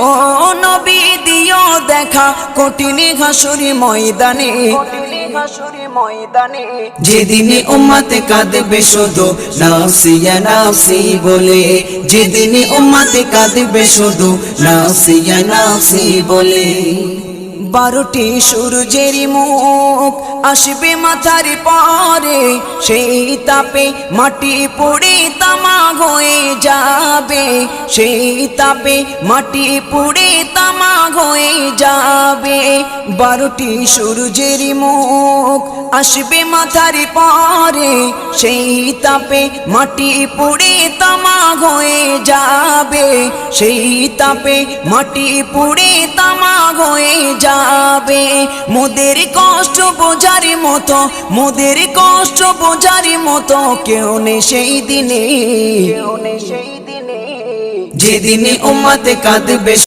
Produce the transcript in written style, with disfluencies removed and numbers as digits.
ও নবী দিও দেখা কঠিন হাসুরি ময়দানে, যেদিনে উম্মতে কাঁদবে শুধু নাফসি ইয়া নাফসি বলে, যেদিনে উম্মতে কাঁদবে শুধু নাফসি ইয়া নাফসি বলে। 12টি সূর্যের মুখ আসবে মাথার পরে, সেই তাপে মাটি পুড়ে তামা হয়ে যাবে, সেই তাপে মাটি পুড়ে তামা হয়ে যাবে। 12টি সূর্যের মুখ আসবে মাথার পরে, সেই তাপে মাটি পুড়ে তামা হয়ে যাবে, সেই তাপে মাটি পুড়ে তামা হয়ে যাবে। মোদের কষ্ট বোঝার মতো, মোদের কষ্ট বোঝার মতো কেউ নেই সেই দিনে, যেদিনে উম্মতে কাঁদবে